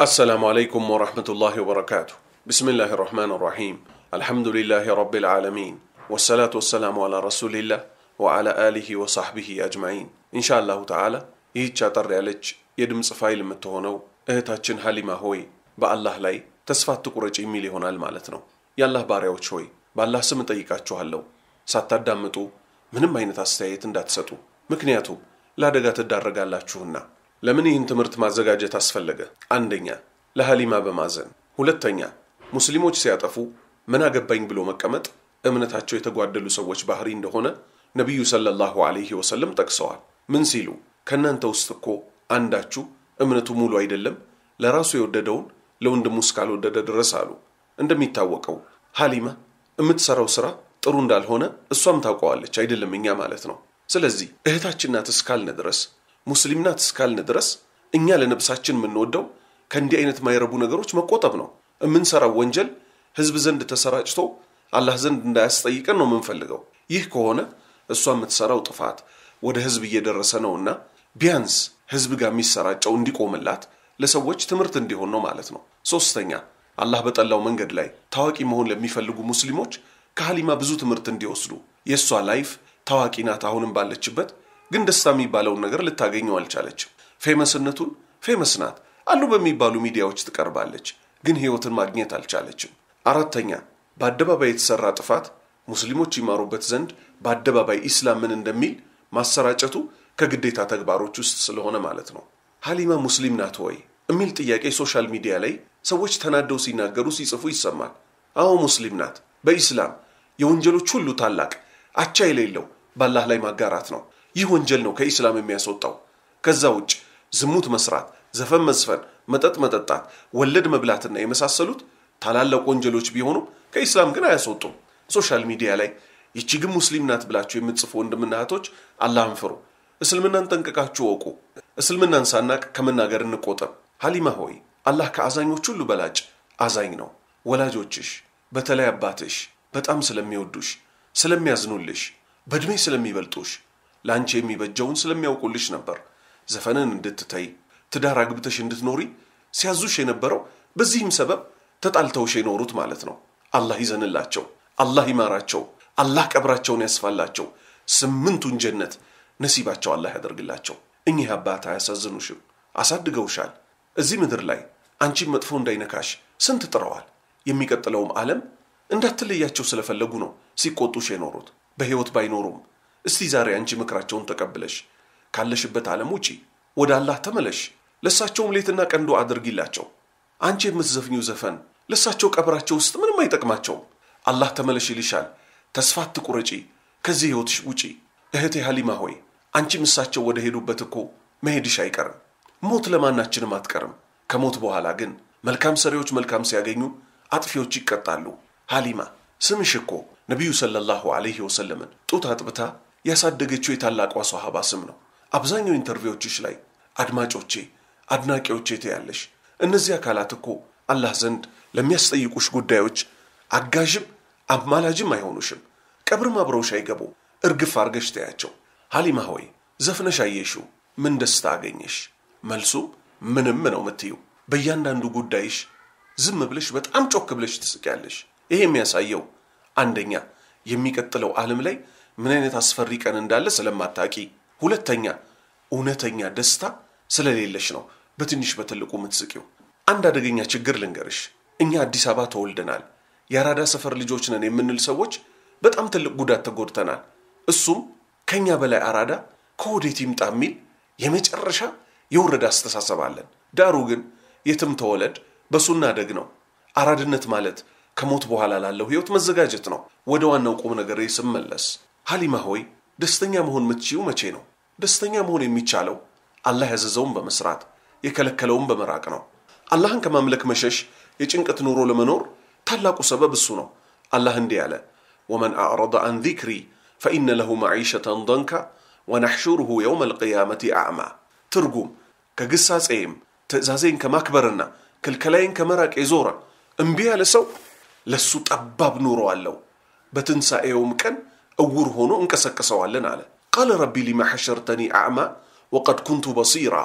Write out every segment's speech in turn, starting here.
السلام عليكم ورحمة الله وبركاته. بسم الله الرحمن الرحيم. الحمد لله رب العالمين والصلاة والسلام على رسول الله وعلى آله وصحبه أجمعين إن شاء الله تعالى يتشاطر عليك يدمس فايل متهونو እህታችን ሀሊማ ሆይ በአላህ ላይ ተስፋ አትቁረጪ የሚል ይሆናል ማለት ነው። ያላህ ባሪያዎች ሆይ በአላህ ስም ጠይቃችኋለሁ ሳታዳምጡ ምንም አይነት አስተያየት እንዳትሰጡ ምክንያቱም ለአደጋ ትዳረጋላችሁና። ለምን ይህን ትምህርት ማዘጋጀት አስፈለገ? አንደኛ ለሀሊማ በማዘን፣ ሁለተኛ ሙስሊሞች ሲያጠፉ ምን አገባኝ ብሎ መቀመጥ እምነታቸው የተጓደሉ ሰዎች ባህሪ እንደሆነ ነብዩ ሰለላሁ ዐለይሂ ወሰለም ጠቅሰዋል። ምን ሲሉ ከናንተ ውስጥ እኮ አንዳችሁ እምነቱ ሙሉ አይደለም ለራሱ የወደደውን ለወንድሙ እስካልወደደ ድረስ አሉ። እንደሚታወቀው ሀሊማ የምትሰራው ስራ ጥሩ እንዳልሆነ እሷም ታውቀዋለች አይደለም እኛ ማለት ነው። ስለዚህ እህታችን ናት እስካልን ድረስ ሙስሊም ናት እስካልን ድረስ እኛ ለነብሳችን የምንወደው ከእንዲህ አይነት ማይረቡ ነገሮች መቆጠብ ነው። የምንሰራው ወንጀል ህዝብ ዘንድ ተሰራጭቶ አላህ ዘንድ እንዳያስጠይቀን ነው የምንፈልገው። ይህ ከሆነ እሷ የምትሰራው ጥፋት ወደ ህዝብ እየደረሰ ነውና ቢያንስ ህዝብ ጋር የሚሰራጨው እንዲቆምላት ለሰዎች ትምህርት እንዲሆን ነው ማለት ነው። ሶስተኛ አላህ በጠላው መንገድ ላይ ታዋቂ መሆን ለሚፈልጉ ሙስሊሞች ከሀሊማ ብዙ ትምህርት እንዲወስዱ። የሷ ላይፍ ታዋቂ ናት አሁንም ባለችበት ግን ደስታ የሚባለው ነገር ልታገኘው አልቻለችም። ፌመስነቱን ፌመስ ናት አሉ በሚባሉ ሚዲያዎች ትቀርባለች ግን ህይወትን ማግኘት አልቻለችም። አራተኛ በአደባባይ የተሰራ ጥፋት ሙስሊሞች ይማሩበት ዘንድ በአደባባይ ኢስላም ምን እንደሚል ማሰራጨቱ ከግዴታ ተግባሮች ውስጥ ስለሆነ ማለት ነው። ሀሊማ ሙስሊም ናት ወይ የሚል ጥያቄ ሶሻል ሚዲያ ላይ ሰዎች ተናደው ሲናገሩ ሲጽፉ ይሰማል። አዎ ሙስሊም ናት። በኢስላም የወንጀሎች ሁሉ ታላቅ አቻ የሌለው በአላህ ላይ ማጋራት ነው። ይህ ወንጀል ነው ከኢስላም የሚያስወጣው። ከዛ ውጭ ዝሙት መስራት፣ ዘፈን መዝፈን፣ መጠጥ መጠጣት፣ ወለድ መብላትና የመሳሰሉት ታላላቅ ወንጀሎች ቢሆኑ ከኢስላም ግን አያስወጡም። ሶሻል ሚዲያ ላይ ይቺ ግን ሙስሊም ናት ብላችሁ የምትጽፉ ወንድምና እህቶች አላህን ፍሩ። እስልምናን ጠንቅቃችሁ ወቁ። እስልምናን ሳናቅ ከመናገር እንቆጠብ። ሀሊማ ሆይ አላህ ከአዛኞች ሁሉ በላጭ አዛኝ ነው። ወላጆችሽ በተለይ አባትሽ በጣም ስለሚወዱሽ ስለሚያዝኑልሽ በእድሜ ስለሚበልጡሽ ላንቺ የሚበጀውን ስለሚያውቁልሽ ነበር ዘፈንን እንድትተይ ትዳር አግብተሽ እንድትኖሪ ሲያዙሽ የነበረው። በዚህም ሰበብ ተጣልተውሽ የኖሩት ማለት ነው። አላህ ይዘንላቸው፣ አላህ ይማራቸው፣ አላህ ቀብራቸውን ያስፋላቸው፣ ስምንቱን ጀነት ነሲባቸው አላህ ያደርግላቸው። እኚህ አባት አያሳዝኑሽም? አሳድገውሻል። እዚህ ምድር ላይ አንቺን መጥፎ እንዳይነካሽ ስንት ጥረዋል። የሚቀጥለውም ዓለም እንዳትለያቸው ስለፈለጉ ነው ሲቆጡሽ የኖሩት። በህይወት ባይኖሩም እስቲ ዛሬ አንቺ ምክራቸውን ተቀብለሽ ካለሽበት ዓለም ውጪ ወደ አላህ ተመለሽ። ለሳቸውም ሌትና ቀን ዱዓ አድርጊላቸው። አንቺ የምትዘፍኚው ዘፈን ለሳቸው ቀብራቸው ውስጥ ምንም አይጠቅማቸውም። አላህ ተመለሽ ይልሻል። ተስፋ አትቁረጪ፣ ከዚህ ህይወትሽ ውጪ። እህቴ ሀሊማ ሆይ አንቺ ምሳቸው ወደ ሄዱበት እኮ መሄድሽ አይቀርም። ሞት ለማናችንም አትቀርም። ከሞት በኋላ ግን መልካም ሰሪዎች መልካም ሲያገኙ አጥፊዎች ይቀጣሉ። ሀሊማ ስምሽ እኮ ነብዩ ሰለላሁ ዐለይሂ ወሰለምን ጡት አጥብታ ያሳደገችው የታላቋ ሷሃባ ስም ነው። አብዛኛው ኢንተርቪዎችሽ ላይ አድማጮቼ አድናቂዎቼ ትያለሽ። እነዚህ አካላት እኮ አላህ ዘንድ ለሚያስጠይቁሽ ጉዳዮች አጋዥም አማላጅም አይሆኑሽም። ቀብርም አብረውሽ አይገቡ። እርግፍ አርገሽ ተያቸው። ሀሊማ ሆይ ዘፍነሽ አየሽው ምን ደስታ አገኘሽ? መልሱ ምንም ነው የምትዩ። በእያንዳንዱ ጉዳይሽ ዝም ብለሽ በጣም ጮክ ብለሽ ትስቂያለሽ። ይሄ የሚያሳየው አንደኛ የሚቀጥለው ዓለም ላይ ምን አይነት አስፈሪ ቀን እንዳለ ስለማታቂ፣ ሁለተኛ እውነተኛ ደስታ ስለሌለሽ ነው በትንሽ በትልቁ የምትስቂው። አንድ አደገኛ ችግር ልንገርሽ። እኛ አዲስ አበባ ተወልደናል። የአራዳ ሰፈር ልጆች ነን የምንል ሰዎች በጣም ትልቅ ጉዳት ተጎድተናል። እሱም ከኛ በላይ አራዳ ከወዴት ይምጣ የሚል የመጨረሻ የወረደ አስተሳሰብ አለን። ዳሩ ግን የትም ተወለድ በሱና ደግ ነው። አራድነት ማለት ከሞት በኋላ ላለው ህይወት መዘጋጀት ነው። ወደ ዋናው ቁም ነገር ስመለስ ሀሊማ ሆይ ደስተኛ መሆን የምትችይው መቼ ነው? ደስተኛ መሆን የሚቻለው አላህ ያዘዘውን በመስራት የከለከለውን በመራቅ ነው። አላህን ከማምለክ መሸሽ የጭንቀት ኑሮ ለመኖር ታላቁ ሰበብ እሱ ነው። አላህ እንዲህ ያለ ወመን አዕረض عن ذكري فإن له معيشة ضنكا ونحشره يوم القيامة أعمى። ትርጉም ከግሳጼም ትእዛዜን ከማክበርና ክልከላይን ከመራቅ የዞረ እምቢ ያለ ሰው ለሱ ጠባብ ኑሮ አለው፣ በትንሳኤውም ቀን እውር ሆኖ እንቀሰቀሰዋለን አለ። قال ربي لما حشرتني أعمى وقد كنت بصيرا።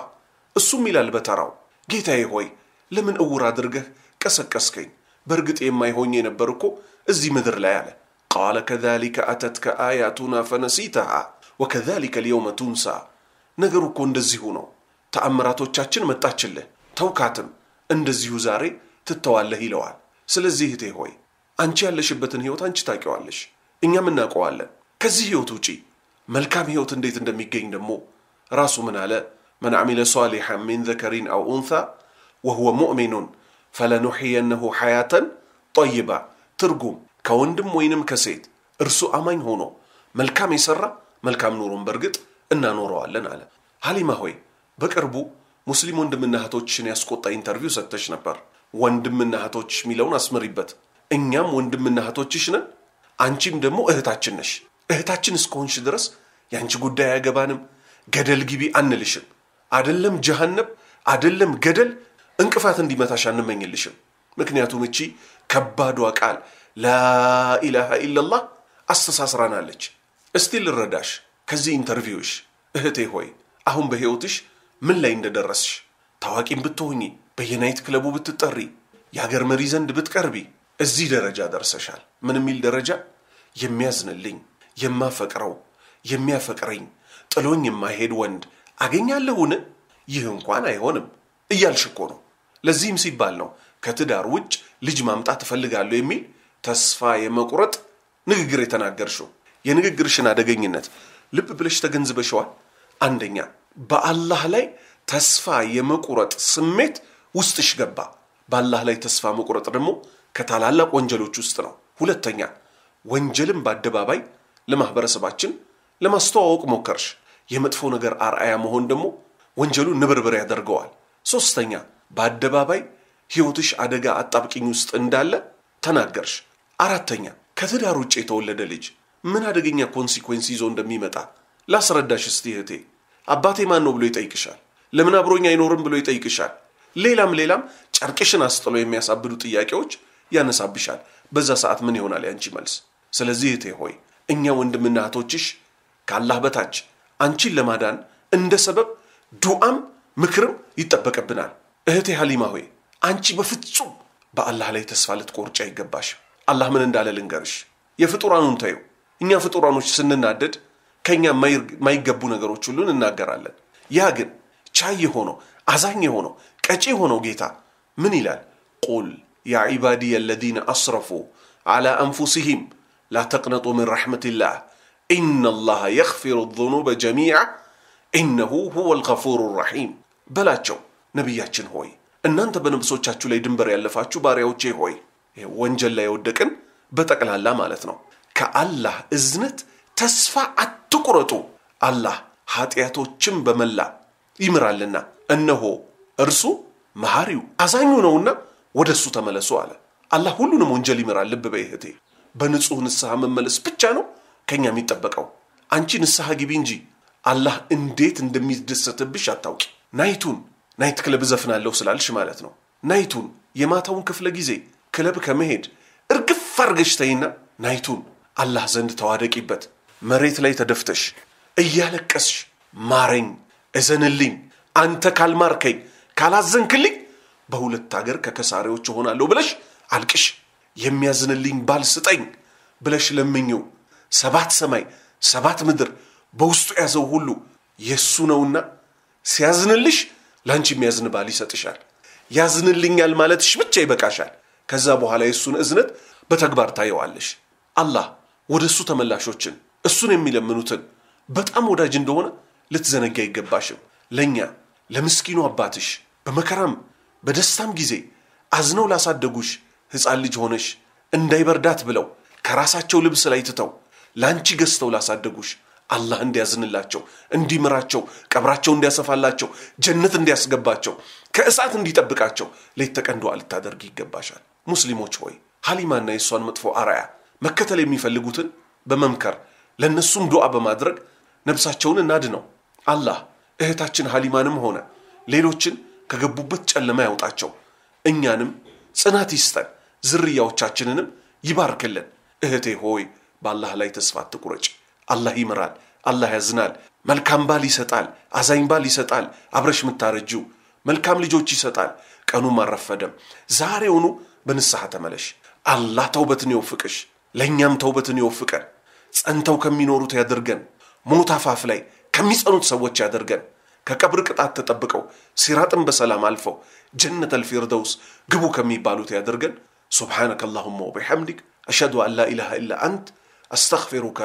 እሱም ይላል በተራው ጌታዬ ሆይ ለምን እውር አድርገህ ቀሰቀስከኝ በርግጥ የማይሆኝ የነበርኩ እዚህ ምድር ላይ አለ قال كذلك أتتك آياتنا فنسيتها وكذلك اليوم تنسى ነገሩ እኮ እንደዚሁ ነው ተአምራቶቻችን መጣችልህ ተውካትም እንደዚሁ ዛሬ ትተዋለህ ይለዋል ስለዚህ እቴ ሆይ አንቺ ያለሽበትን ህይወት አንቺ ታውቂዋለሽ እኛም እናውቀዋለን ከዚህ ህይወት ውጪ መልካም ህይወት እንዴት እንደሚገኝ ደግሞ ራሱ ምን አለ من عمل صالحا من ذكر أو أنثى وهو مؤمن فلنحيينه حياة طيبة ترجم كوندم وينم كسيت እርሱ አማኝ ሆኖ መልካም ይሰራ መልካም ኑሮን በርግጥ እናኖረዋለን አለ ሐሊማ ሆይ በቅርቡ ሙስሊም ወንድምና እህቶችን ያስቆጣ ኢንተርቪው ሰጥተሽ ነበር ወንድምና እህቶች ሚለውን አስመሪበት እኛም ወንድምና እህቶችሽ ነን አንቺም ደግሞ እህታችን ነሽ እህታችን እስኮንሽ ድረስ ያንቺ ጉዳይ ያገባንም ገደል ግቢ አንልሽም አይደለም ጀሃነም አይደለም ገደል እንቅፋት እንዲመታሽ አንመኝልሽም ምክንያቱም እቺ ከባዷ ቃል ላ ኢላሃ ኢላላህ አስተሳስራናለች እስቲ ልረዳሽ ከዚህ ኢንተርቪውሽ እህቴ ሆይ አሁን በህይወትሽ ምን ላይ እንደደረስሽ ታዋቂም ብትሆኚ በየናይት ክለቡ ብትጠሪ ያገር መሪ ዘንድ ብትቀርቢ እዚህ ደረጃ ደርሰሻል ምን ሚል ደረጃ የሚያዝንልኝ የማፈቅረው የሚያፈቅረኝ ጥሎኝ የማይሄድ ወንድ አገኛለሁን ይህ እንኳን አይሆንም እያልሽ እኮ ነው ለዚህም ሲባል ነው ከትዳር ውጭ ልጅ ማምጣት ፈልጋለሁ የሚል ተስፋ የመቁረጥ ንግግር የተናገርሽው የንግግርሽን አደገኝነት ልብ ብለሽ ተገንዝበሽዋል አንደኛ በአላህ ላይ ተስፋ የመቁረጥ ስሜት ውስጥሽ ገባ በአላህ ላይ ተስፋ መቁረጥ ደግሞ ከታላላቅ ወንጀሎች ውስጥ ነው ሁለተኛ ወንጀልን በአደባባይ ለማህበረሰባችን ለማስተዋወቅ ሞከርሽ የመጥፎ ነገር አርአያ መሆን ደግሞ ወንጀሉ ንብርብር ያደርገዋል ሶስተኛ በአደባባይ ህይወትሽ አደጋ አጣብቂኝ ውስጥ እንዳለ ተናገርሽ አራተኛ ከትዳር ውጭ የተወለደ ልጅ ምን አደገኛ ኮንሲኩዌንስ ይዞ እንደሚመጣ ላስረዳሽ እስቲ እህቴ አባቴ ማን ነው ብሎ ይጠይቅሻል ለምን አብሮኛ አይኖርም ብሎ ይጠይቅሻል ሌላም ጨርቅሽን አስጥሎ የሚያሳብዱ ጥያቄዎች ያነሳብሻል በዛ ሰዓት ምን ይሆናል ያንቺ መልስ ስለዚህ እህቴ ሆይ እኛ ወንድምና እህቶችሽ ከአላህ በታች አንቺን ለማዳን እንደ ሰበብ ዱዓም ምክርም ይጠበቅብናል እህቴ ሐሊማ ሆይ አንቺ በፍጹም በአላህ ላይ ተስፋ ልትቆርጪ አይገባሽ አላህ ምን እንዳለ ልንገርሽ የፍጡራኑን ታዩ እኛ ፍጡራኖች ስንናደድ ከኛ ማይገቡ ነገሮች ሁሉ እናገራለን ያ ግን ቻይ ሆኖ አዛኝ ሆኖ ቀጪ ሆኖ ጌታ ምን ይላል ቁል ያ ኢባዲ الذين اسرفوا على انفسهم لا تقنطوا من رحمه الله ان الله يغفر الذنوب جميعا انه هو الغفور الرحيم በላቸው ነብያችን ሆይ እናንተ በነብሶቻችሁ ላይ ድንበር ያለፋችሁ ባሪያዎቼ ሆይ ወንጀል ላይ ወደቅን በጠቅላላ ማለት ነው ከአላህ እዝነት ተስፋ አትቁረጡ አላህ ኃጢያቶችን በመላ ይምራልና እነሆ እርሱ መሐሪው አዛኙ ነውና ወደሱ ተመለሱ አለ አላህ ሁሉንም ወንጀል ይምራል ልብ በይህቴ በንጹህ ንስሐ መመለስ ብቻ ነው ከኛ የሚጠበቀው አንቺ ንስሐ ግቢ እንጂ አላህ እንዴት እንደሚደሰትብሽ አታውቂ ናይት ክለብ ዘፍናለሁ ስላልሽ ማለት ነው ናይቱን የማታውን ክፍለ ጊዜ ክለብ ከመሄድ እርግፍ አርገሽ ተይና ናይቱን አላህ ዘንድ ተዋደቂበት መሬት ላይ ተደፍተሽ እያለቀስሽ ማረኝ እዘንልኝ አንተ ካልማርከኝ ካላዘንክልኝ በሁለት ሀገር ከከሳሪዎች ሆናለሁ ብለሽ አልቅሽ የሚያዝንልኝ ባል ስጠኝ ብለሽ ለምኚው ሰባት ሰማይ ሰባት ምድር በውስጡ ያዘው ሁሉ የሱ ነውና ሲያዝንልሽ ላንቺ የሚያዝን ባል ይሰጥሻል ያዝንልኛል ማለትሽ ብቻ ይበቃሻል ከዛ በኋላ የሱን እዝነት በተግባር ታየዋለሽ አላህ ወደሱ ተመላሾችን እሱን የሚለምኑትን በጣም ወዳጅ እንደሆነ ልትዘነጋ ይገባሽም ለኛ ለምስኪኑ አባትሽ በመከራም በደስታም ጊዜ አዝነው ላሳደጉሽ ህፃን ልጅ ሆነሽ እንዳይበርዳት ብለው ከራሳቸው ልብስ ላይ ትተው ላንቺ ገዝተው ላሳደጉሽ አላህ እንዲያዝንላቸው እንዲምራቸው ቀብራቸው እንዲያሰፋላቸው ጀነት እንዲያስገባቸው ከእሳት እንዲጠብቃቸው ለይተቀንዶ አልታደርግ ይገባሻል ሙስሊሞች ሆይ ሐሊማና የሷን መጥፎ አራያ መከተል የሚፈልጉትን በመምከር ለነሱም ዱዓ በማድረግ ነፍሳቸውን እናድነው አላህ እህታችን ሐሊማንም ሆነ ሌሎችን ከገቡበት ጨለማ ያውጣቸው እኛንም ጽናት ይስጠን ዝርያዎቻችንንም ይባርክልን እህቴ ሆይ በአላህ ላይ ተስፋ አትቁረጪ አላህ ይምራል አላህ ያዝናል መልካም ባል ይሰጣል አዛኝ ባል ይሰጣል አብረሽ ምታረጁ መልካም ልጆች ይሰጣል ቀኑ ማረፈደም ዛሬውኑ በንስሐ ተመለሽ አላህ ተውበትን ይወፍቅሽ ለኛም ተውበትን ይወፍቀን ጸንተው ከሚኖሩት ያድርገን ሞት አፋፍ ላይ ከሚጸኑት ሰዎች ያድርገን ከቀብር ቅጣት ተጠብቀው ሲራጥን በሰላም አልፈው ጀነተል ፊርደውስ ግቡ ከሚባሉት ያድርገን سبحانك اللهم وبحمدك أشهد أن لا إله إلا أنت أستغفرك